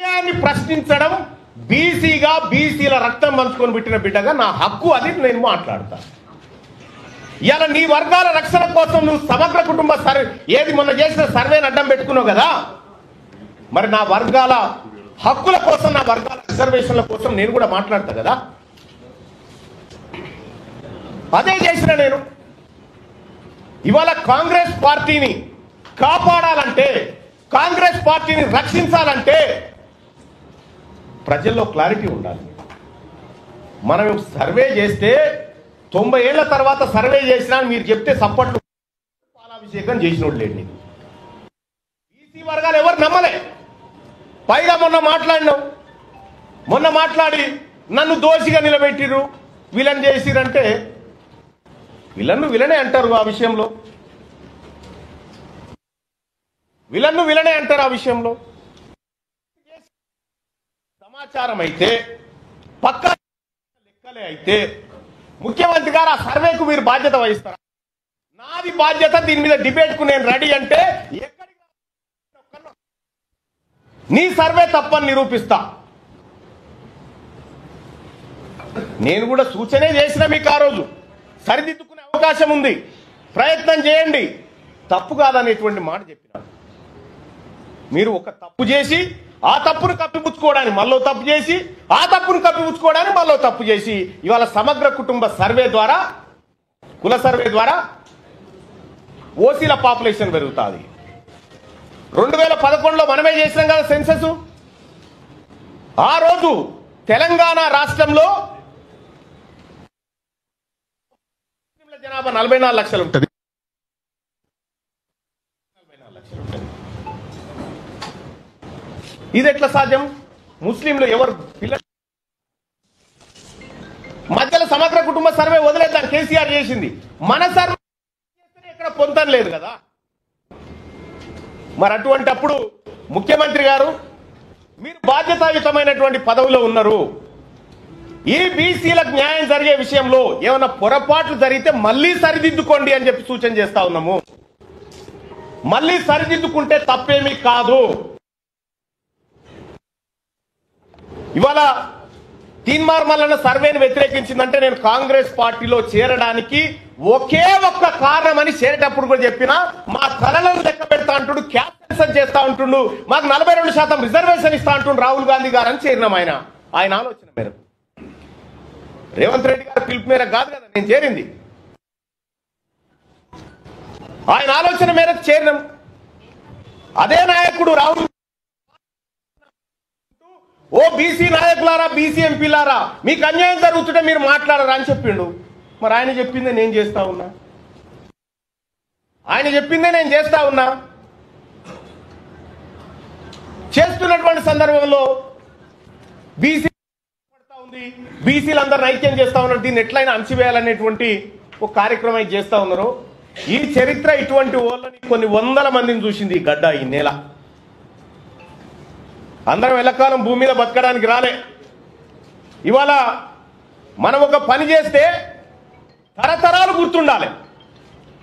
అన్యాయాన్ని ప్రశ్నించడం బీసీగా బీసీల రక్తం పంచుకొని పెట్టిన బిడ్డగా నా హక్కు, అది నేను మాట్లాడతా. ఇలా నీ వర్గాల రక్షణ కోసం నువ్వు సమగ్ర కుటుంబ సర్వే ఏది మొన్న చేసిన సర్వేని అడ్డం పెట్టుకున్నావు కదా, మరి నా వర్గాల హక్కుల కోసం, నా వర్గాల రిజర్వేషన్ల కోసం నేను కూడా మాట్లాడతా కదా. అదే చేసిన నేను. ఇవాళ కాంగ్రెస్ పార్టీని కాపాడాలంటే, కాంగ్రెస్ పార్టీని రక్షించాలంటే ప్రజల్లో క్లారిటీ ఉండాలి. మనం సర్వే చేస్తే 90 ఏళ్ల తర్వాత సర్వే చేసినా మీరు చెప్తే సప్పట్లు పాలాభిషేకం చేసినోడు లేండి. బీసీ వర్గాలు ఎవరు నమ్మలే. పైగా మొన్న మాట్లాడి నన్ను దోషిగా నిలబెట్టిరు, విలన్ చేసిరంటే విలనే అంటారు. ఆ విషయంలో విలనే అంటారు. ఆ విషయంలో సమాచారం అయితే పక్కా లెక్కలే అయితే ముఖ్యమంత్రి గారు ఆ సర్వేకు మీరు బాధ్యత వహిస్తారా? నాది బాధ్యత, దీని మీద డిబేట్కు నేను రెడీ అంటే నీ సర్వే తప్పని నిరూపిస్తా. నేను కూడా సూచనే చేసిన మీకు ఆ రోజు సరిదిద్దుకునే అవకాశం ఉంది, ప్రయత్నం చేయండి, తప్పు కాదనేటువంటి మాట చెప్పిన. మీరు ఒక తప్పు చేసి ఆ తప్పును కప్పిపుచ్చుకోవడానికి మళ్ళీ తప్పు చేసి, ఆ తప్పును కప్పిపుచ్చుకోవడానికి మళ్ళీ తప్పు చేసి, ఇవాళ సమగ్ర కుటుంబ సర్వే ద్వారా, కుల సర్వే ద్వారా ఓసీల పాపులేషన్ పెరుగుతుంది. 2011లో మనమే చేసినాం కదా సెన్సస్. ఆ రోజు తెలంగాణ రాష్ట్రంలో జనాభా 44 లక్షలు ఉంటుంది. 44 లక్షలు ఉంటుంది. ఇది ఎట్లా సాధ్యం? ముస్లింలు ఎవరు పిల్లలు మధ్యలో సమగ్ర కుటుంబ సర్వే వదిలేద్దాం, కేసీఆర్ చేసింది. మన సర్వే ఎక్కడ పొందం లేదు కదా. మరి అటువంటప్పుడు ముఖ్యమంత్రి గారు మీరు బాధ్యతాయుతమైనటువంటి పదవిలో ఉన్నారు. ఈ బీసీలకు న్యాయం జరిగే విషయంలో ఏమైనా పొరపాట్లు జరిగితే మళ్ళీ సరిదిద్దుకోండి అని చెప్పి సూచన చేస్తా ఉన్నాము. మళ్ళీ సరిదిద్దుకుంటే తప్పేమీ కాదు. ఇవాళ తీన్మార్ మల్లన్న సర్వేను వ్యతిరేకించిందంటే నేను కాంగ్రెస్ పార్టీలో చేరడానికి ఒకే ఒక్క కారణమని చేరేటప్పుడు కూడా చెప్పినా, మా కళలను లెక్క పెడతా అంటుడు, క్యాప్టెన్సన్ చేస్తా ఉంటుండు, మాకు 42% రిజర్వేషన్ ఇస్తా అంటుండు రాహుల్ గాంధీ గారు అని చేరినాం. ఆయన ఆలోచన మేరకు, రేవంత్ రెడ్డి గారి పిలుపు మేరకు కాదు కదా నేను చేరింది, ఆయన ఆలోచన మేరకు చేరినాం. అదే నాయకుడు రాహుల్, ఓ బీసీ నాయకులారా, బీసీ ఎంపీలారా, మీకు అన్యాయం జరుగుతుంటే మీరు మాట్లాడరా అని చెప్పిండు. మరి ఆయన చెప్పిందే నేను చేస్తా ఉన్నా, ఆయన చెప్పిందే నేను చేస్తా ఉన్నా. చేస్తున్నటువంటి సందర్భంలో బీసీ పడతా ఉంది, బీసీలందరిని ఐక్యం చేస్తా ఉన్నారు, దీన్ని ఎట్లయినా అణచివేయాలనేటువంటి ఒక కార్యక్రమం చేస్తా ఉన్నారు. ఈ చరిత్ర ఇటువంటి వాళ్ళని కొన్ని వందల మందిని చూసింది ఈ గడ్డ, ఈ నేల. అందరం ఎల్లకాలం భూమి మీద బతకడానికి రాలే. ఇవాళ మనం ఒక పని చేస్తే తరతరాలు గుర్తుండాలి.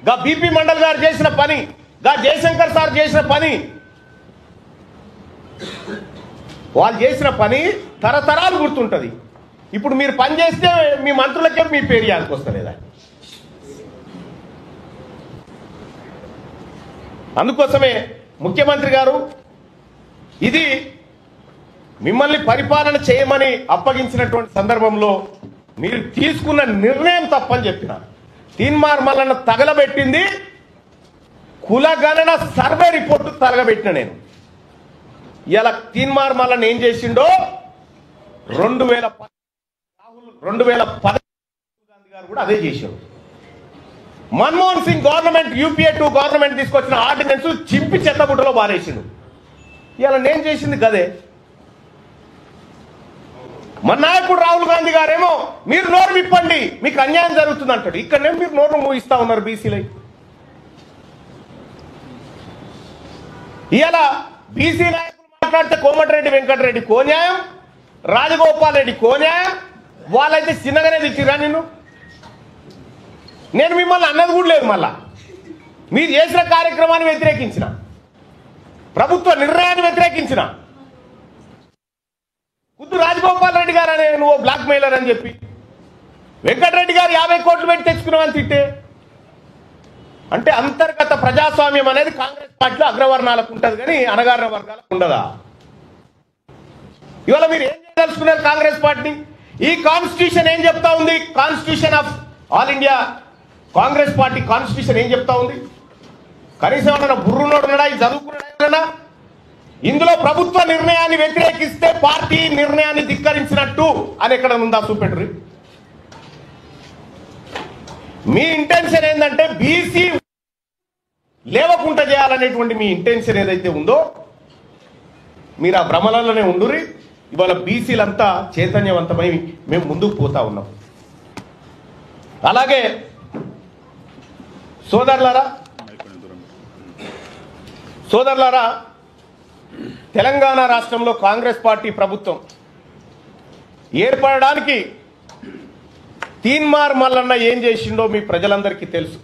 గా బీపీ మండల్ గారు చేసిన పని, గా జయశంకర్ సార్ చేసిన పని, వాళ్ళు చేసిన పని తరతరాలు గుర్తుంటది. ఇప్పుడు మీరు పని చేస్తే మీ మంత్రులకే మీ పేరు యాదకి వస్తలేదా? అందుకోసమే ముఖ్యమంత్రి గారు ఇది మిమ్మల్ని పరిపాలన చేయమని అప్పగించినటువంటి సందర్భంలో మీరు తీసుకున్న నిర్ణయం తప్పని చెప్పిన. తీన్మార్ మల్లన్న తగలబెట్టింది కులగణన సర్వే రిపోర్టు తగలబెట్టిన నేను. ఇలా తీన్మార్ మల్లన్న ఏం చేసిండో 2010 గాంధీ గారు కూడా అదే చేశాడు. Manmohan Singh government, UPA 2 government తీసుకొచ్చిన ఆర్డినెన్స్ చింపి చెత్తగుట్టలో బారేసిండు. ఇలా నేను చేసింది గదే. మన నాయకుడు రాహుల్ గాంధీ గారేమో మీరు నోరు విప్పండి, మీకు అన్యాయం జరుగుతుంది అంటాడు. ఇక్కడనే మీరు నోరు మూయిస్తా ఉన్నారు బీసీలై. ఇలా బీసీ నాయకులు మాట్లాడితే కోమటిరెడ్డి వెంకటరెడ్డి కో న్యాయం, రాజగోపాల్ రెడ్డి కో న్యాయం, వాళ్ళైతే చిన్నగానే తిట్టిరా నిన్ను. నేను మిమ్మల్ని అన్నది కూడా లేదు. మళ్ళా మీరు చేసిన కార్యక్రమాన్ని వ్యతిరేకించిన, ప్రభుత్వ నిర్ణయాన్ని వ్యతిరేకించిన, కుద్దు రాజగోపాల్ రెడ్డి గారు అనే నువ్వు బ్లాక్ మెయిలర్ అని చెప్పి వెంకటరెడ్డి గారు 50 కోట్లు పెట్టి తెచ్చుకున్నావని తిట్టే. అంటే అంతర్గత ప్రజాస్వామ్యం అనేది కాంగ్రెస్ పార్టీలో అగ్రవర్ణాలకు ఉంటుంది కానీ అణగారిన వర్గాలకు ఉండదా? ఇవాళ మీరు ఏం చేయదలుచుకున్నారు కాంగ్రెస్ పార్టీ? ఈ కాన్స్టిట్యూషన్ ఏం చెప్తా ఉంది? Constitution of all India Congress party constitution ఏం చెప్తా ఉంది? కనీసం ఏమన్నా బుర్రునోడున్నాడా? ఇది చదువుకున్నాడా? ఇందులో ప్రభుత్వ నిర్ణయాన్ని వ్యతిరేకిస్తే పార్టీ నిర్ణయాన్ని ధిక్కరించినట్టు అని ఎక్కడ ఉందా? చూపెట్టరు. మీ ఇంటెన్షన్ ఏంటంటే బీసీ లేవకుండా చేయాలనేటువంటి మీ ఇంటెన్షన్ ఏదైతే ఉందో మీరు ఆ భ్రమలలోనే ఉండుర్రి. ఇవాళ బీసీలంతా చైతన్యవంతమై మేము ముందుకు పోతా ఉన్నాం. అలాగే సోదరులారా తెలంగాణ రాష్ట్రంలో కాంగ్రెస్ పార్టీ ప్రభుత్వం ఏర్పడడానికి తీన్మార్ మల్లన్న ఏం చేసిండో మీ ప్రజలందరికీ తెలుసు.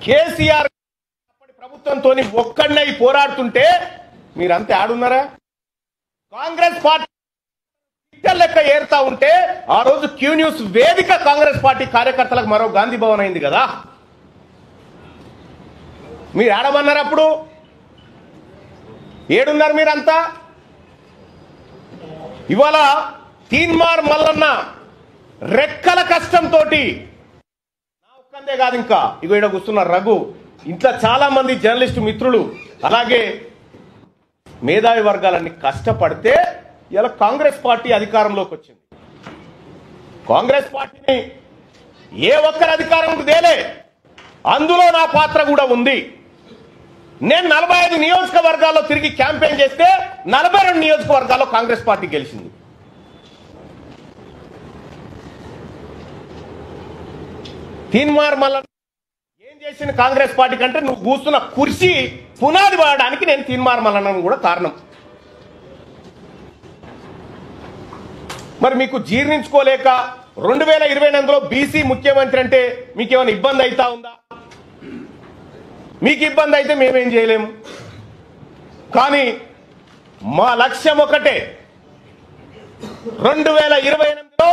కేసీఆర్ ప్రభుత్వంతో ఒక్కడై పోరాడుతుంటే మీరంతా ఆడున్నారా? కాంగ్రెస్ పార్టీ లెక్క ఏరుతా ఉంటే ఆ రోజు క్యూ న్యూస్ వేదిక కాంగ్రెస్ పార్టీ కార్యకర్తలకు మరో గాంధీ భవన్ అయింది కదా. మీరు ఆడమన్నారు అప్పుడు? ఏడున్నారు మీరంతా? ఇవాళ తీన్మార్ మల్లన్న రెక్కల కష్టంతో నా ఒక్కందే కాదు, ఇంకా ఇగో ఇక్కడ కూర్చున్నారు రఘు, ఇంట్లో చాలా మంది జర్నలిస్టు మిత్రులు అలాగే మేధావి వర్గాలన్నీ కష్టపడితే ఇలా కాంగ్రెస్ పార్టీ అధికారంలోకి వచ్చింది. కాంగ్రెస్ పార్టీని ఏ ఒక్కరి అధికారంలోకి తేలే, అందులో నా పాత్ర కూడా ఉంది. నేను 45 నియోజకవర్గాల్లో తిరిగి క్యాంపెయిన్ చేస్తే 42 నియోజకవర్గాల్లో కాంగ్రెస్ పార్టీ గెలిచింది. తీన్మార్ మల్లన్న ఏం చేసింది కాంగ్రెస్ పార్టీ కంటే నువ్వు కూర్చున్న కుర్చీ పునాది వాడడానికి నేను తీన్మార్ మల్లన్న కూడా కారణం. మరి మీకు జీర్ణించుకోలేక 2028లో బీసీ ముఖ్యమంత్రి అంటే మీకేమైనా ఇబ్బంది అవుతా ఉందా? మీకు ఇబ్బంది అయితే మేమేం చేయలేము. కానీ మా లక్ష్యం ఒకటే, 2028లో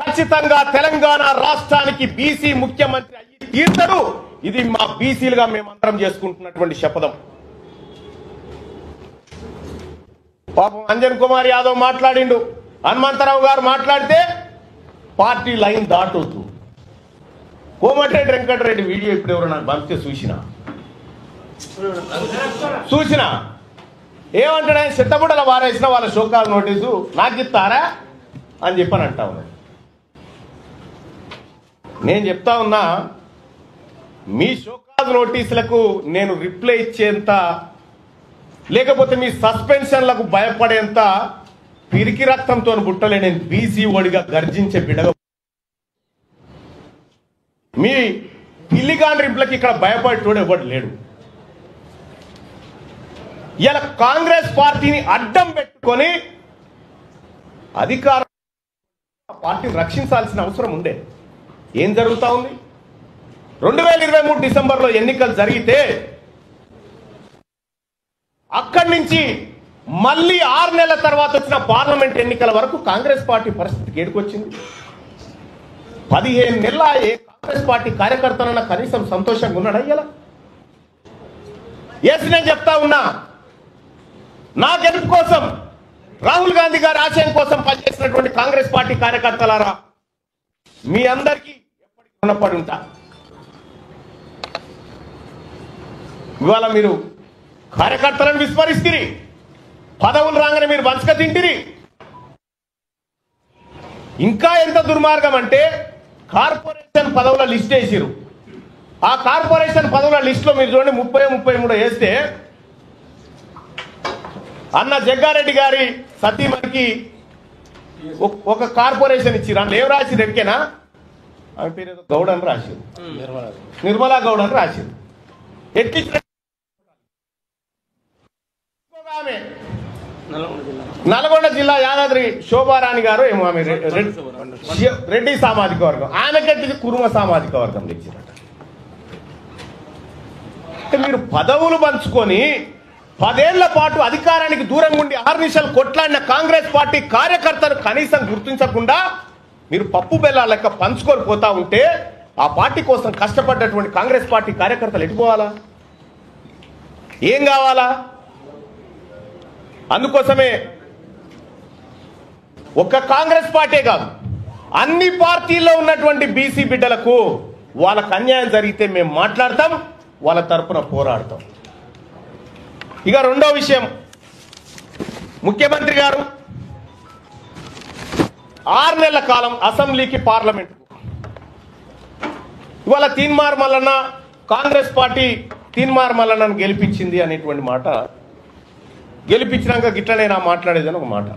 ఖచ్చితంగా తెలంగాణ రాష్ట్రానికి బీసీ ముఖ్యమంత్రి అయ్యి తీర్చరు. ఇది మా బీసీలుగా మేమందరం చేసుకుంటున్నటువంటి శపథం. పాపం అంజన్ కుమార్ యాదవ్ మాట్లాడిండు, హనుమంతరావు గారు మాట్లాడితే party line దాటొద్దు. Komatireddy Venkatareddy video ఇప్పుడు ఎవరు నాకు పంపితే చూసినా ఏమంటాడు ఆయన? చిత్తబుడ్డల వారేసిన వాళ్ళ షోకాల నోటీసు నాకు ఇస్తారా అని చెప్పని అంటా ఉన్నాడు. నేను చెప్తా ఉన్నా, మీ షోకాజ్ నోటీసులకు నేను రిప్లై ఇచ్చేంత, లేకపోతే మీ సస్పెన్షన్లకు భయపడేంత పిరికి రక్తంతో పుట్టలే. నేను బీసీ ఓడిగా గర్జించే బిడ్డగా మీ పిల్లిగాన్ రింపులకి ఇక్కడ భయపడేటోడు ఎవడు లేడు. ఇలా కాంగ్రెస్ పార్టీని అడ్డం పెట్టుకొని అధికార పార్టీని రక్షించాల్సిన అవసరం ఉండే. ఏం జరుగుతా ఉంది? 2023 డిసెంబర్లో ఎన్నికలు జరిగితే అక్కడి నుంచి మళ్ళీ 6 నెలల తర్వాత వచ్చిన పార్లమెంట్ ఎన్నికల వరకు కాంగ్రెస్ పార్టీ పరిస్థితికి ఏడుకొచ్చింది. 15 నెలల ఏ కాంగ్రెస్ పార్టీ కార్యకర్తలన్నా కనీసం సంతోషంగా ఉన్నాడా? ఇలా ఎస్, నేను చెప్తా ఉన్నా, నా గెలుపు కోసం, రాహుల్ గాంధీ గారి ఆశయం కోసం పనిచేసినటువంటి కాంగ్రెస్ పార్టీ కార్యకర్తలారా, మీ అందరికీ ఎప్పటికీ రుణపడి ఉంటా. ఇవాళ మీరు కార్యకర్తలను విస్మరిస్తున్నారు, పదవులు రాగానే మీరు వంచక తింటిరి. ఇంకా ఎంత దుర్మార్గం అంటే కార్పొరేషన్ పదవుల లిస్ట్ వేసిరు. ఆ కార్పొరేషన్ పదవుల లిస్ట్ లో మీరు చూడండి 30-33 వేస్తే అన్న జగ్గారెడ్డి గారి సతీమణికి ఒక కార్పొరేషన్ ఇచ్చిరు. అందులో ఏం రాసిరు ఎరికేనా? ఆమె పేరు ఏదో గౌడ్ అని రాసిరు, నిర్మలా గౌడ్ అని రాసిరు. ఎట్టిచ్చిన ఆమె నల్గొండ జిల్లా యాదాద్రి శోభారాణి గారు ఏమో, ఆమె రెడ్డి సామాజిక వర్గం, ఆమెకెట్టి కురుమ సామాజిక వర్గం తెచ్చినట్ట. అంటే మీరు పదవులు పంచుకొని 10 ఏళ్ల పాటు అధికారానికి దూరంగా ఉండి అహర్నిశలు కొట్లాడిన కాంగ్రెస్ పార్టీ కార్యకర్తలు కనీసం గుర్తించకుండా మీరు పప్పు బెల్లాల లెక్క పంచుకొని పోతా ఉంటే ఆ పార్టీ కోసం కష్టపడ్డటువంటి కాంగ్రెస్ పార్టీ కార్యకర్తలు ఎటుపోవాలా? ఏం కావాలా? అందుకోసమే ఒక్క కాంగ్రెస్ పార్టీ కాదు, అన్ని పార్టీల్లో ఉన్నటువంటి బీసీ బిడ్డలకు వాళ్ళకు అన్యాయం జరిగితే మేము మాట్లాడతాం, వాళ్ళ తరపున పోరాడతాం. ఇక రెండో విషయం, ముఖ్యమంత్రి గారు 6 నెలల కాలం అసెంబ్లీకి పార్లమెంటుకు ఇవాళ తీన్మార్ మల్లన్న కాంగ్రెస్ పార్టీ తీన్మార్ మల్లన్నను గెలిపించింది అనేటువంటి మాట, గెలిపించినాక గిట్లనే నా మాట్లాడేదని ఒక మాట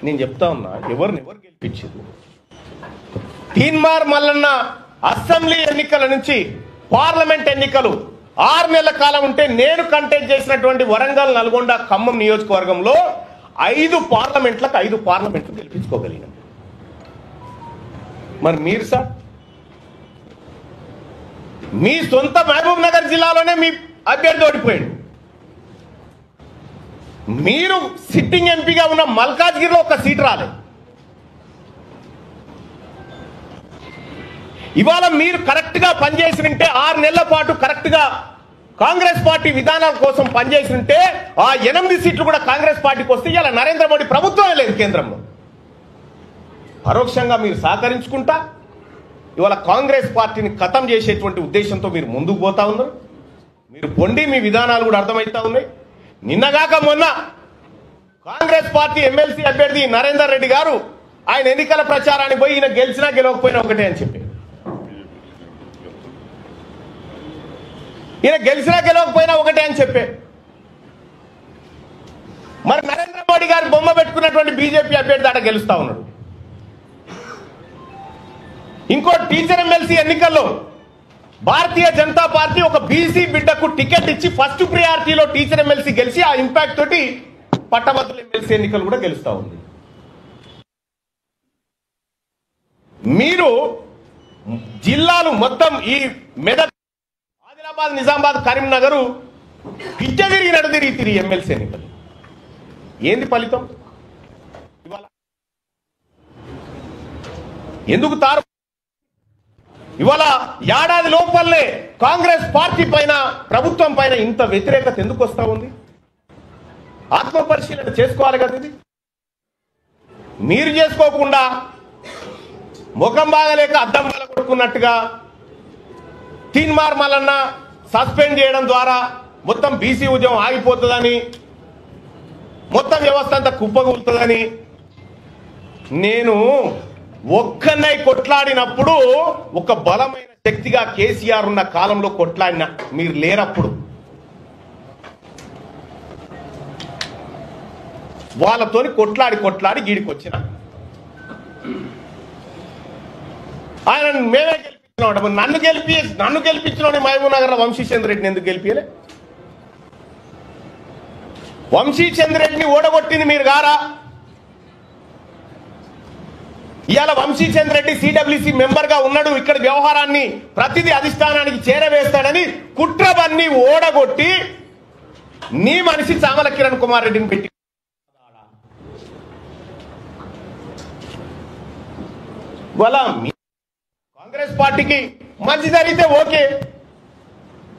నేను చెప్తా ఉన్నా. ఎవరు గెలిపించింది? తీన్మార్ మల్లన్న అసెంబ్లీ ఎన్నికల నుంచి పార్లమెంట్ ఎన్నికలు 6 నెలల కాలం ఉంటే నేను కంటెస్ట్ చేసినటువంటి వరంగల్, నల్గొండ, ఖమ్మం నియోజకవర్గంలో 5 పార్లమెంట్లకు 5 పార్లమెంట్లు గెలిపించుకోగలిగిన. మరి మీరు సార్ మీ సొంత మహబూబ్ నగర్ జిల్లాలోనే మీ అభ్యర్థి ఓడిపోయాడు. మీరు సిట్టింగ్ ఎంపీగా ఉన్న మల్కాజ్గిరిలో ఒక సీట్ రాలేదు. ఇవాళ మీరు కరెక్ట్ గా పనిచేసినంటే 6 నెలల పాటు కరెక్ట్ గా కాంగ్రెస్ పార్టీ విధానాల కోసం పనిచేసినంటే ఆ 8 సీట్లు కూడా కాంగ్రెస్ పార్టీకి వస్తే ఇవాళ నరేంద్ర మోడీ ప్రభుత్వమే లేదు కేంద్రంలో. పరోక్షంగా మీరు సహకరించుకుంటా ఇవాళ కాంగ్రెస్ పార్టీని ఖతం చేసేటువంటి ఉద్దేశంతో మీరు ముందుకు పోతా ఉన్నారు. మీరు పొండి మీ విధానాలు కూడా అర్థమవుతా ఉన్నాయి. నిన్నగాక మొన్న కాంగ్రెస్ పార్టీ ఎమ్మెల్సీ అభ్యర్థి నరేందర్ రెడ్డి గారు ఆయన ఎన్నికల ప్రచారానికి పోయి ఈయన గెలిచినా గెలవకపోయినా ఒకటే అని చెప్పి, ఈయన గెలిచినా గెలవకపోయినా ఒకటే అని చెప్పే, మరి నరేంద్ర మోడీ గారు బొమ్మ పెట్టుకున్నటువంటి బీజేపీ అభ్యర్థి అట గెలుస్తా ఉన్నాడు. ఇంకో టీచర్ ఎమ్మెల్సీ ఎన్నికల్లో భారతీయ జనతా పార్టీ ఒక బీసీ బిడ్డకు టికెట్ ఇచ్చి ఫస్ట్ ప్రియారిటీలో టీచర్ ఎమ్మెల్సీ గెలిచి ఆ ఇంపాక్ట్ తోటి పట్టభద్రుల ఎమ్మెల్సీ ఎన్నికలు కూడా గెలుస్తా ఉంది. మీరు జిల్లాలు మొత్తం ఈ మెదక్, ఆదిలాబాద్, నిజామాబాద్, కరీంనగర్ పిచ్చ తిరిగినట్టు తిరిగి ఎమ్మెల్సీ ఎన్నికలు ఏంది ఫలితం? ఇవాళ ఎందుకు తారు? ఇవాళ ఏడాది లోపలనే కాంగ్రెస్ పార్టీ పైన, ప్రభుత్వం పైన ఇంత వ్యతిరేకత ఎందుకు వస్తా ఉంది? ఆత్మ పరిశీలన చేసుకోవాలి కదా. ఇది మీరు చేసుకోకుండా ముఖం బాగలేక అద్దం వల్ల కొట్టుకున్నట్టుగా తీన్మార్ మల్లన్న సస్పెండ్ చేయడం ద్వారా మొత్తం బీసీ ఉద్యమం ఆగిపోతుందని, మొత్తం వ్యవస్థ అంతా కుప్పగూలుతుందని నేను ఒక్కనై కొట్లాడినప్పుడు ఒక బలమైన శక్తిగా కేసీఆర్ ఉన్న కాలంలో కొట్లాడిన, మీరు లేనప్పుడు వాళ్ళతోని కొట్లాడి గీడికి వచ్చిన ఆయన మేమే గెలిపించినాం. నన్ను గెలిపించిన మహబూబ్ నగర్ వంశీచంద్ర రెడ్డిని ఎందుకు గెలిపియలే? వంశీచంద్ర రెడ్డిని ఓడగొట్టింది మీరు గారా? ఇవాళ వంశీచంద్ర రెడ్డి సిడబ్ల్యూసి మెంబర్ గా ఉన్నాడు, ఇక్కడ వ్యవహారాన్ని ప్రతిదీ అధిష్టానానికి చేరవేస్తాడని కుట్రవన్నీ ఓడగొట్టి నీ మనిషి చామల కిరణ్ కుమార్ రెడ్డిని పెట్టి వాళ్ళ కాంగ్రెస్ పార్టీకి మంచి జరిగితే ఓకే,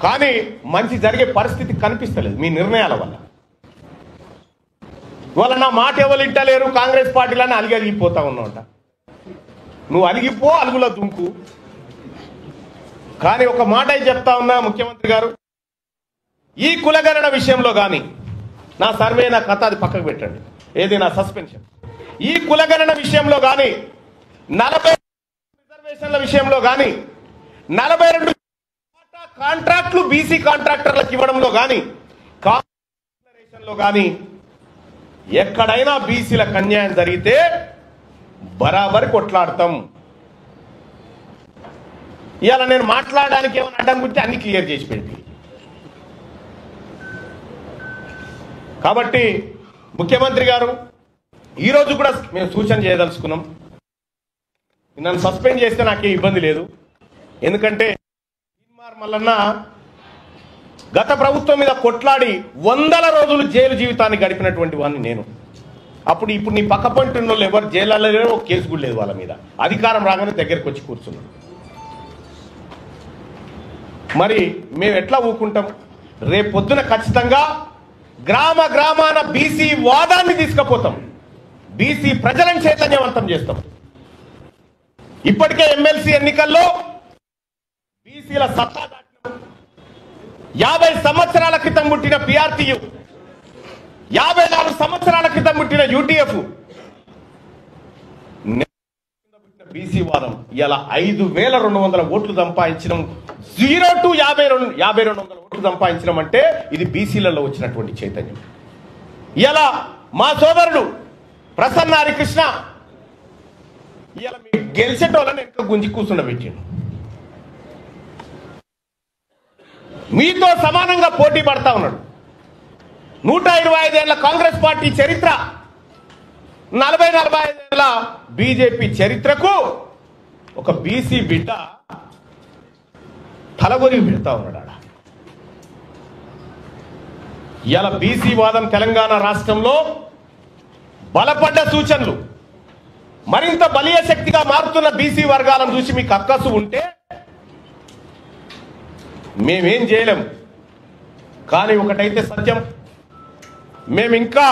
కానీ మంచి జరిగే పరిస్థితి కనిపిస్తలేదు మీ నిర్ణయాల వల్ల. ఇవాళ నా మాట ఎవరు ఇంటలేరు కాంగ్రెస్ పార్టీలని అలిగిపోతా ఉన్నావుట. నువ్వు అలిగిపో, అలుగులో దుంకు. కానీ ఒక మాట చెప్తా ఉన్నా ముఖ్యమంత్రి గారు, ఈ కులగణన విషయంలో కానీ నా సర్వే, నా కథ అది పక్కకు పెట్టండి, ఏది నా సస్పెన్షన్, ఈ కులగణన విషయంలో కానీ 40 రిజర్వేషన్ల విషయంలో కానీ 42 కాంట్రాక్టులు బీసీ కాంట్రాక్టర్లకు ఇవ్వడంలో కానీ కానీ ఎక్కడైనా బీసీలకు అన్యాయం జరిగితే బరాబరి కొట్లాడతాం. ఇవాళ నేను మాట్లాడడానికి ఏమైనా అడ్డం గురించి అన్ని క్లియర్ చేసి పెట్టి, కాబట్టి ముఖ్యమంత్రి గారు ఈరోజు కూడా మేము సూచన చేయదలుచుకున్నాం. నన్ను సస్పెండ్ చేస్తే నాకే ఇబ్బంది లేదు, ఎందుకంటే తీన్మార్ మల్లన్న గత ప్రభుత్వం మీద కొట్లాడి వందల రోజులు జైలు జీవితాన్ని గడిపినటువంటి వాడిని నేను. ఇప్పుడు నీ పక్క పంటున్న వాళ్ళు ఎవరు జైల్లో లేరు, ఒక కేసు కూడా లేదు వాళ్ళ మీద. అధికారం రాగానే దగ్గరికి వచ్చి కూర్చున్నాం. మరి మేము ఎట్లా ఊరుకుంటాం? రేపు పొద్దున ఖచ్చితంగా గ్రామ గ్రామాన బీసీ వాదాన్ని తీసుకుపోతాం, బీసీ ప్రజలను చైతన్యవంతం చేస్తాం. ఇప్పటికే ఎమ్మెల్సీ ఎన్నికల్లో బీసీల సత్తా 50 సంవత్సరాల క్రితం పుట్టిన పిఆర్టీయు, 54 సంవత్సరాల క్రితం పుట్టిన యూటీఎఫ్, బీసీ వాదం ఇలా 5200 ఓట్లు సంపాదించడం, 0 to 5200 ఓట్లు సంపాదించడం అంటే ఇది బీసీలలో వచ్చినటువంటి చైతన్యం. ఇలా మా సోదరుడు ప్రసన్న హరికృష్ణ ఇలా మీకు గెలిచేటోళ్ళని ఎంత గుంజి కూర్చుండబెట్టిండు. మీతో సమానంగా పోటీ పడతా ఉన్నాడు. 125 ఏళ్ల కాంగ్రెస్ పార్టీ చరిత్ర, 45 ఏళ్ల బీజేపీ చరిత్రకు ఒక బీసీ బిడ్డ తలగొరిగి పెడతా ఉన్నాడు. ఇలా బీసీ వాదం తెలంగాణ రాష్ట్రంలో బలపడ్డ సూచనలు, మరింత బలీయ శక్తిగా మారుతున్న బీసీ వర్గాలను చూసి మీకు అక్కసు ఉంటే మేమేం చేయలేం. కానీ ఒకటైతే సత్యం, మేమింకా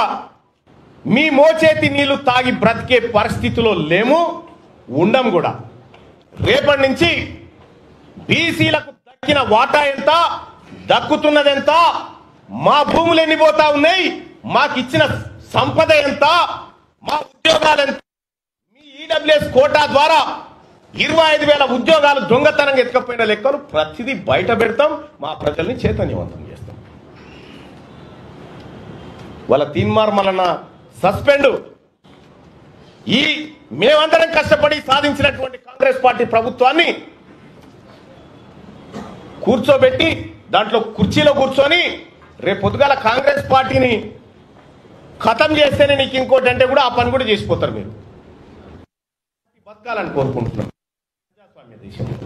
మీ మోచేతి నీళ్లు తాగి బ్రతికే పరిస్థితిలో లేము, ఉండం కూడా. రేపటి నుంచి బీసీలకు దక్కిన వాటా ఎంత, దక్కుతున్నదెంత, మా భూములు ఎన్ని పోతా ఉన్నాయి, మాకిచ్చిన సంపద ఎంత, మా ఉద్యోగాలు ఎంత, మీ ఈడబ్ల్యూఎస్ కోటా ద్వారా 25,000 ఉద్యోగాలు దొంగతనంగా ఎత్తుకపోయిన లెక్కలు ప్రతిదీ బయట పెడతాం, మా ప్రజల్ని చైతన్యవంతం చేస్తాం. వాళ్ళ తీన్మార్మలన సస్పెండ్, ఈ మేమందరం కష్టపడి సాధించినటువంటి కాంగ్రెస్ పార్టీ ప్రభుత్వాన్ని కూర్చోబెట్టి దాంట్లో కుర్చీలో కూర్చొని రేపు పొద్దుగాల కాంగ్రెస్ పార్టీని ఖతం చేస్తేనే నీకు ఇంకోటి అంటే కూడా ఆ పని కూడా చేసిపోతారు. మీరు బతకాలని కోరుకుంటున్నాం ప్రజాస్వామ్య దేశంలో.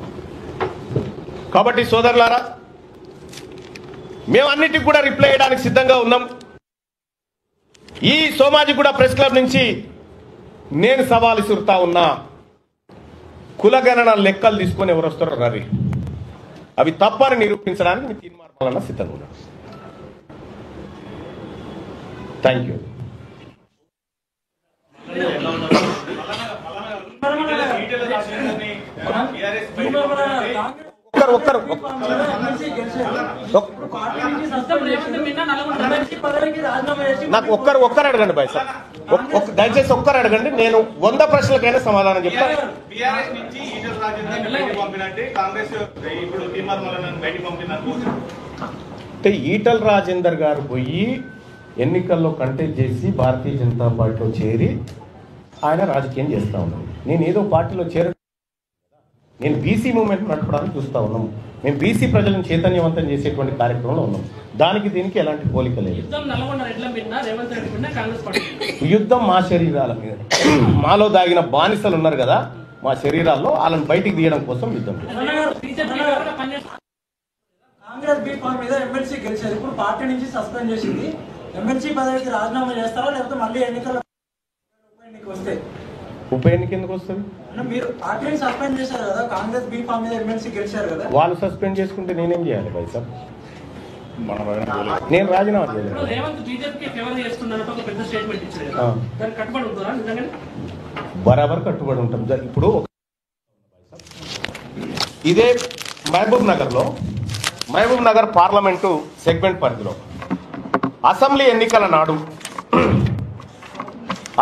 కాబట్టి సోదరులారా, మేము అన్నిటికి కూడా రిప్లై చేయడానికి సిద్ధంగా ఉన్నాం. ఈ సోమాజిగూడ ప్రెస్ క్లబ్ నుంచి నేను సవాలు విసురుతా ఉన్నా, కులగణన లెక్కలు తీసుకొని ఎవరు వస్తారో రవి, అవి తప్పని నిరూపించడానికి మీ తీర్మానాలన్నా సిద్ధంగా ఉన్నాం. Thank you. నాకు ఒక్కరు అడగండి బాయ్ సార్, దయచేసి ఒక్కరు అడగండి, నేను 100 ప్రశ్నలకైనా సమాధానం చెప్తాను. అంటే ఈటల రాజేందర్ గారు పోయి ఎన్నికల్లో కంటెస్ట్ చేసి భారతీయ జనతా పార్టీలో చేరి ఆయన రాజకీయం చేస్తూ ఉన్నాం. నేను ఏదో పార్టీలో నేను బీసీ మూవ్మెంట్ నడపడానికి చూస్తూ ఉన్నాం. మేము బీసీ ప్రజలను చైతన్యవంతం చేసేటువంటి కార్యక్రమంలో ఉన్నాం. దానికి దీనికి ఎలాంటి పోలిక లేదు. యుద్ధం మా శరీరాల మీద, మాలో దాగిన బానిసలు ఉన్నారు కదా, మా శరీరాల్లో వాళ్ళని బయటికి తీయడం కోసం యుద్ధం. కాంగ్రెస్ బీ ఫామ్ మీద ఎమ్మెల్సీ గెలిచారు, ఇప్పుడు పార్టీ నుంచి సస్పెండ్ చేసింది. ఎమ్మెల్సీ పదవికి రాజీనామా చేస్తారా, లేకపోతే మళ్ళీ ఎన్నికల వస్తే? ఉప ఎన్నిక ఎందుకు వస్తుంది? మీరు పార్టీని సస్పెండ్ చేశారు కదా, కాంగ్రెస్ బీ ఫామ్ మీద ఎమ్మెల్సీ గెలిచారు కదా. వాళ్ళు సస్పెండ్ చేసుకుంటే నేనేం చేయాలి భాయ్ సార్? నేను రాజీనామా చేయలేదు. బరాబర్ కట్టుబడి ఉంటాం. ఇప్పుడు ఇదే మహబూబ్ నగర్ పార్లమెంటు సెగ్మెంట్ పరిధిలో అసెంబ్లీ ఎన్నికల నాడు,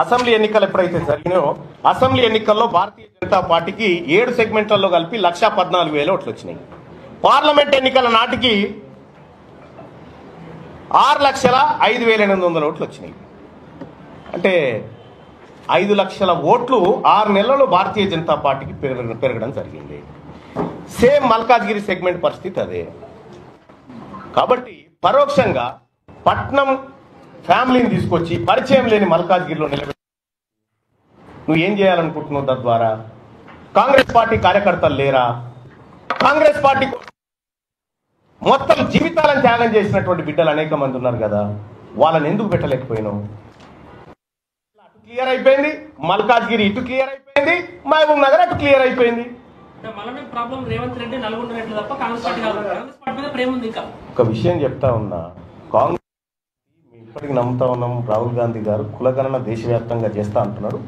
అసెంబ్లీ ఎన్నికలు ఎప్పుడైతే జరిగినాయో, అసెంబ్లీ ఎన్నికల్లో భారతీయ జనతా పార్టీకి 7 సెగ్మెంట్లలో కలిపి 1,14,000 ఓట్లు వచ్చినాయి. పార్లమెంట్ ఎన్నికల నాటికి 6,05,800 ఓట్లు వచ్చినాయి. అంటే 5 లక్షల ఓట్లు 6 నెలల్లో భారతీయ జనతా పార్టీకి పెరగడం జరిగింది. సేమ్ మల్కాజ్గిరి సెగ్మెంట్ పరిస్థితి అదే. కాబట్టి పరోక్షంగా పట్నం ఫ్యామిలీని తీసుకొచ్చి పరిచయం లేని మల్కాజ్గిరిలో నిలబెట్టి నువ్వు ఏం చేయాలనుకుంటున్నావు? తద్వారా కాంగ్రెస్ పార్టీ కార్యకర్తలు లేరా? కాంగ్రెస్ పార్టీ మొత్తం జీవితాలను త్యాగం చేసినటువంటి బిడ్డలు అనేక మంది ఉన్నారు కదా, వాళ్ళని ఎందుకు పెట్టలేకపోయినావు? అటు క్లియర్ అయిపోయింది, మల్కాజ్గిరి ఇటు క్లియర్ అయిపోయింది, మహబూబ్ నగర్ అటు క్లియర్ అయిపోయింది. ప్రాబ్లం రేవంత్ రెడ్డి నల్గొండ రెడ్డి తప్ప కాంగ్రెస్ పార్టీ కాదు. కాంగ్రెస్ పార్టీ మీద ప్రేమ ఉంది. ఇంకా ఒక విషయం చెప్తా ఉన్నా, కాంగ్రెస్ ఇప్పటికి నమ్ముతా ఉన్నాం, రాహుల్ గాంధీ గారు కులగణన దేశవ్యాప్తంగా చేస్తా అంటున్నారు.